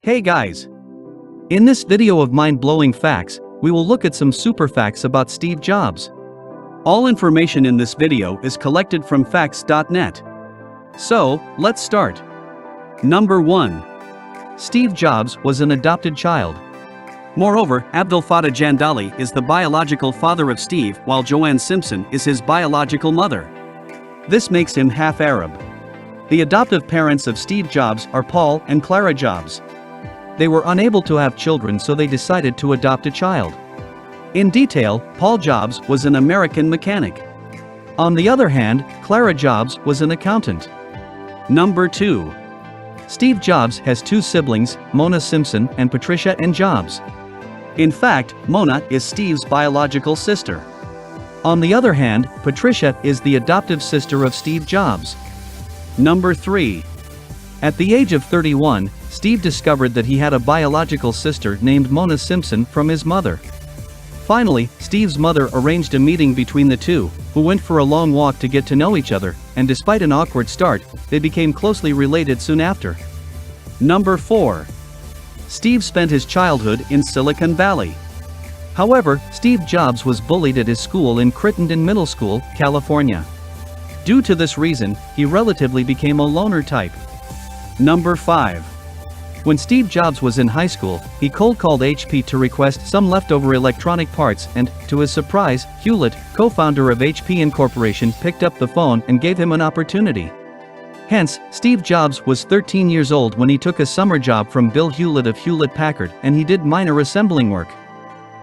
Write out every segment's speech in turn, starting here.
Hey guys! In this video of mind-blowing facts, we will look at some super facts about Steve Jobs. All information in this video is collected from facts.net. So, let's start. Number 1. Steve Jobs was an adopted child. Moreover, Abdul Fattah Jandali is the biological father of Steve, while Joanne Simpson is his biological mother. This makes him half Arab. The adoptive parents of Steve Jobs are Paul and Clara Jobs. They were unable to have children, so they decided to adopt a child. In detail, Paul Jobs was an American mechanic. On the other hand, Clara Jobs was an accountant. Number 2. Steve Jobs has two siblings, Mona Simpson and Patricia N. Jobs. In fact, Mona is Steve's biological sister. On the other hand, Patricia is the adoptive sister of Steve Jobs. Number 3. At the age of 31, Steve discovered that he had a biological sister named Mona Simpson from his mother. Finally, Steve's mother arranged a meeting between the two, who went for a long walk to get to know each other, and despite an awkward start, they became closely related soon after. Number 4. Steve spent his childhood in Silicon Valley. However, Steve Jobs was bullied at his school in Crittenden Middle School, California. Due to this reason, he relatively became a loner type. Number 5. When Steve Jobs was in high school, he cold-called HP to request some leftover electronic parts and, to his surprise, Hewlett, co-founder of HP Incorporation, picked up the phone and gave him an opportunity. Hence, Steve Jobs was 13 years old when he took a summer job from Bill Hewlett of Hewlett-Packard, and he did minor assembling work.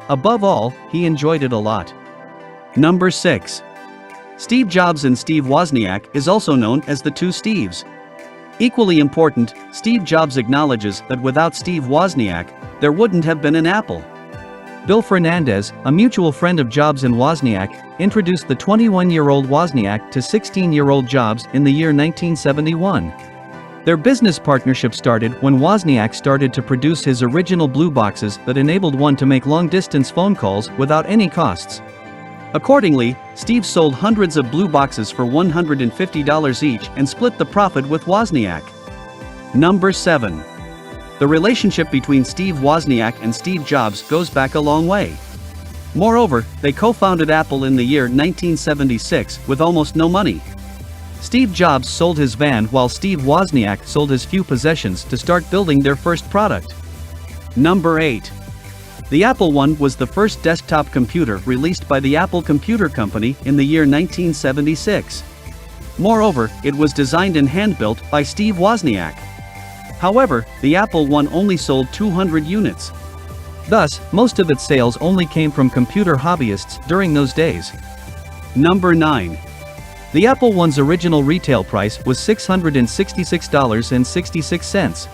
Above all, he enjoyed it a lot. Number 6. Steve Jobs and Steve Wozniak is also known as the two Steves. Equally important, Steve Jobs acknowledges that without Steve Wozniak, there wouldn't have been an Apple. Bill Fernandez, a mutual friend of Jobs and Wozniak, introduced the 21-year-old Wozniak to 16-year-old Jobs in the year 1971. Their business partnership started when Wozniak started to produce his original blue boxes that enabled one to make long-distance phone calls without any costs. Accordingly, Steve sold hundreds of blue boxes for $150 each and split the profit with Wozniak. Number 7. The relationship between Steve Wozniak and Steve Jobs goes back a long way. Moreover, they co-founded Apple in the year 1976 with almost no money. Steve Jobs sold his van while Steve Wozniak sold his few possessions to start building their first product. Number 8. The Apple I was the first desktop computer released by the Apple Computer Company in the year 1976. Moreover, it was designed and hand-built by Steve Wozniak. However, the Apple I only sold 200 units. Thus, most of its sales only came from computer hobbyists during those days. Number 9. The Apple I's original retail price was $666.66.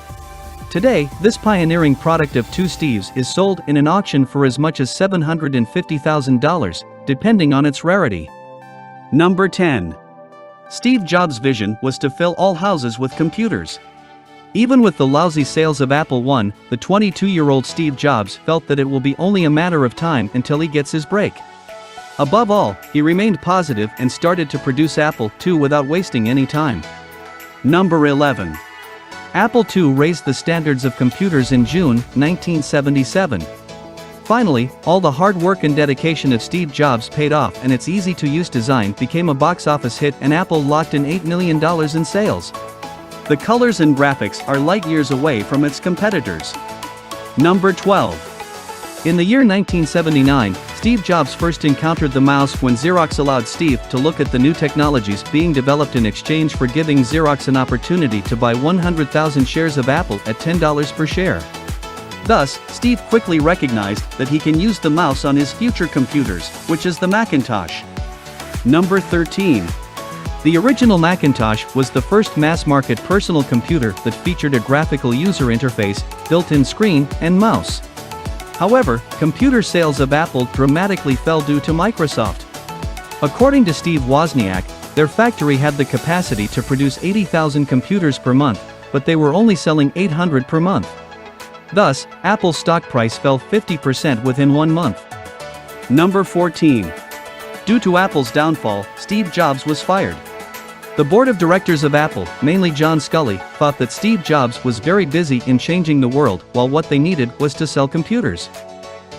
Today, this pioneering product of two Steves is sold in an auction for as much as $750,000, depending on its rarity. Number 10. Steve Jobs' vision was to fill all houses with computers. Even with the lousy sales of Apple I, the 22-year-old Steve Jobs felt that it will be only a matter of time until he gets his break. Above all, he remained positive and started to produce Apple II without wasting any time. Number 11. Apple II raised the standards of computers in June 1977. Finally, all the hard work and dedication of Steve Jobs paid off, and its easy-to-use design became a box office hit, and Apple locked in $8 million in sales. The colors and graphics are light years away from its competitors. Number 12. In the year 1979, Steve Jobs first encountered the mouse when Xerox allowed Steve to look at the new technologies being developed in exchange for giving Xerox an opportunity to buy 100,000 shares of Apple at $10 per share. Thus, Steve quickly recognized that he can use the mouse on his future computers, which is the Macintosh. Number 13. The original Macintosh was the first mass-market personal computer that featured a graphical user interface, built-in screen, and mouse. However, computer sales of Apple dramatically fell due to Microsoft. According to Steve Wozniak, their factory had the capacity to produce 80,000 computers per month, but they were only selling 800 per month. Thus, Apple's stock price fell 50% within 1 month. Number 14. Due to Apple's downfall, Steve Jobs was fired. The board of directors of Apple, mainly John Sculley, thought that Steve Jobs was very busy in changing the world while what they needed was to sell computers.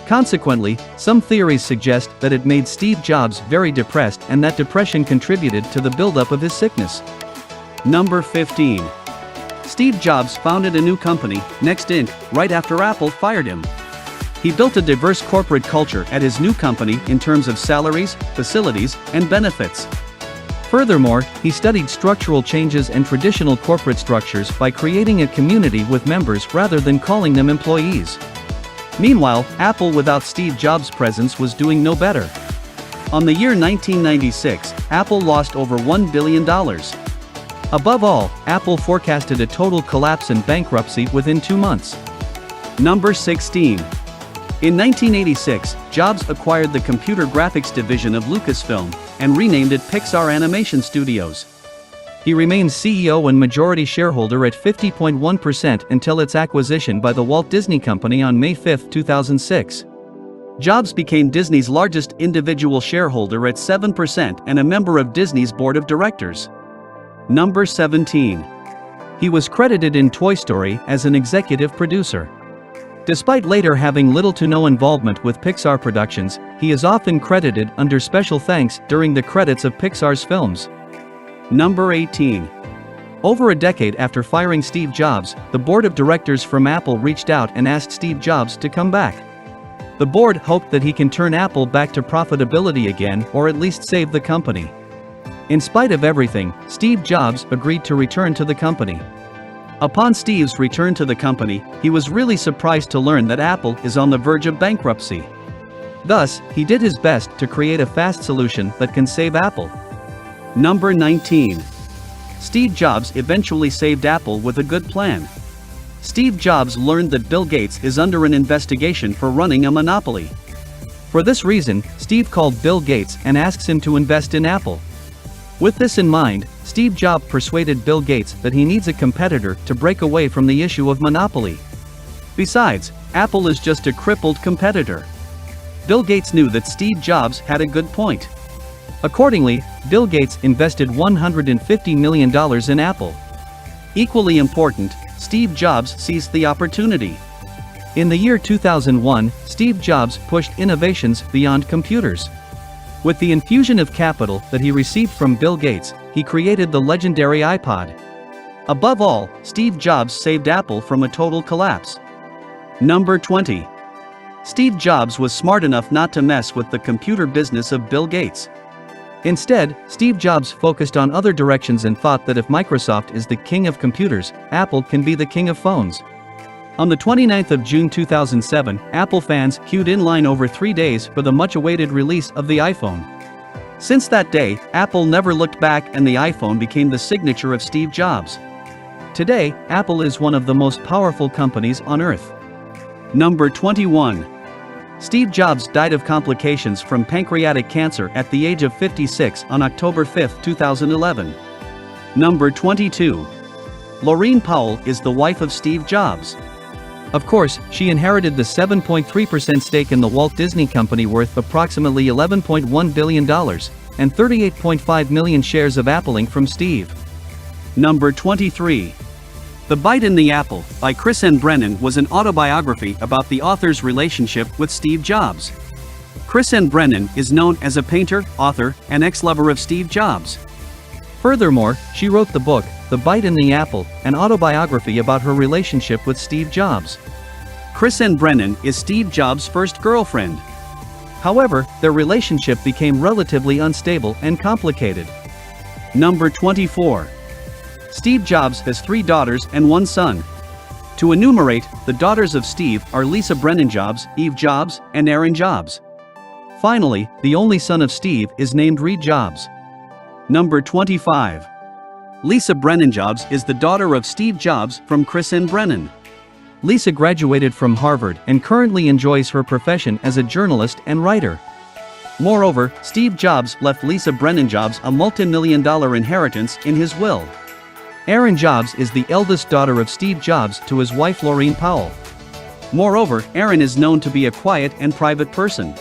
Consequently, some theories suggest that it made Steve Jobs very depressed and that depression contributed to the buildup of his sickness. Number 15. Steve Jobs founded a new company, Next Inc., right after Apple fired him. He built a diverse corporate culture at his new company in terms of salaries, facilities, and benefits. Furthermore, he studied structural changes and traditional corporate structures by creating a community with members rather than calling them employees. Meanwhile, Apple without Steve Jobs' presence was doing no better. On the year 1996, Apple lost over $1 billion. Above all, Apple forecasted a total collapse and bankruptcy within 2 months. Number 16. In 1986, Jobs acquired the computer graphics division of Lucasfilm and renamed it Pixar Animation Studios. He remained CEO and majority shareholder at 50.1% until its acquisition by the Walt Disney Company on May 5, 2006. Jobs became Disney's largest individual shareholder at 7% and a member of Disney's board of directors. Number 17. He was credited in Toy Story as an executive producer. Despite later having little to no involvement with Pixar productions, he is often credited under special thanks during the credits of Pixar's films. Number 18. Over a decade after firing Steve Jobs, the board of directors from Apple reached out and asked Steve Jobs to come back. The board hoped that he can turn Apple back to profitability again or at least save the company. In spite of everything, Steve Jobs agreed to return to the company. Upon Steve's return to the company, he was really surprised to learn that Apple is on the verge of bankruptcy. Thus, he did his best to create a fast solution that can save Apple. Number 19. Steve Jobs eventually saved Apple with a good plan. Steve Jobs learned that Bill Gates is under an investigation for running a monopoly. For this reason, Steve called Bill Gates and asks him to invest in Apple. With this in mind, Steve Jobs persuaded Bill Gates that he needs a competitor to break away from the issue of monopoly. Besides, Apple is just a crippled competitor. Bill Gates knew that Steve Jobs had a good point. Accordingly, Bill Gates invested $150 million in Apple. Equally important, Steve Jobs seized the opportunity. In the year 2001, Steve Jobs pushed innovations beyond computers. With the infusion of capital that he received from Bill Gates, he created the legendary iPod. Above all, Steve Jobs saved Apple from a total collapse. Number 20. Steve Jobs was smart enough not to mess with the computer business of Bill Gates. Instead, Steve Jobs focused on other directions and thought that if Microsoft is the king of computers, Apple can be the king of phones. On the 29th of June 2007, Apple fans queued in line over 3 days for the much-awaited release of the iPhone. Since that day, Apple never looked back and the iPhone became the signature of Steve Jobs. Today, Apple is one of the most powerful companies on earth. Number 21. Steve Jobs died of complications from pancreatic cancer at the age of 56 on October 5, 2011. Number 22. Laurene Powell is the wife of Steve Jobs. Of course, she inherited the 7.3% stake in the Walt Disney Company worth approximately $11.1 billion and 38.5 million shares of Apple Inc. from Steve. Number 23. The Bite in the Apple, by Chris N. Brennan, was an autobiography about the author's relationship with Steve Jobs. Chris N. Brennan is known as a painter, author, and ex-lover of Steve Jobs. Furthermore, she wrote the book, The Bite in the Apple, an autobiography about her relationship with Steve Jobs. Chris N. Brennan is Steve Jobs' first girlfriend. However, their relationship became relatively unstable and complicated. Number 24. Steve Jobs has 3 daughters and 1 son. To enumerate, the daughters of Steve are Lisa Brennan Jobs, Eve Jobs, and Aaron Jobs. Finally, the only son of Steve is named Reed Jobs. Number 25. Lisa Brennan Jobs is the daughter of Steve Jobs from Chris N. Brennan. Lisa graduated from Harvard and currently enjoys her profession as a journalist and writer. Moreover, Steve Jobs left Lisa Brennan Jobs a multi-million-dollar inheritance in his will. Aaron Jobs is the eldest daughter of Steve Jobs to his wife Laurene Powell. Moreover, Aaron is known to be a quiet and private person.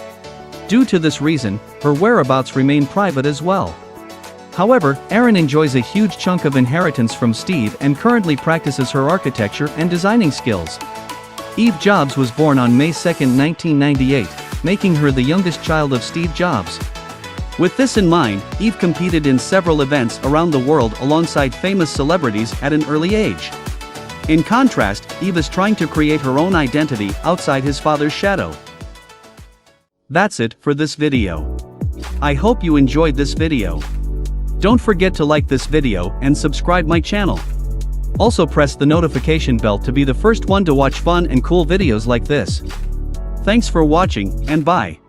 Due to this reason, her whereabouts remain private as well. However, Erin enjoys a huge chunk of inheritance from Steve and currently practices her architecture and designing skills. Eve Jobs was born on May 2, 1998, making her the youngest child of Steve Jobs. With this in mind, Eve competed in several events around the world alongside famous celebrities at an early age. In contrast, Eve is trying to create her own identity outside his father's shadow. That's it for this video. I hope you enjoyed this video. Don't forget to like this video and subscribe my channel. Also press the notification bell to be the first one to watch fun and cool videos like this. Thanks for watching, and bye.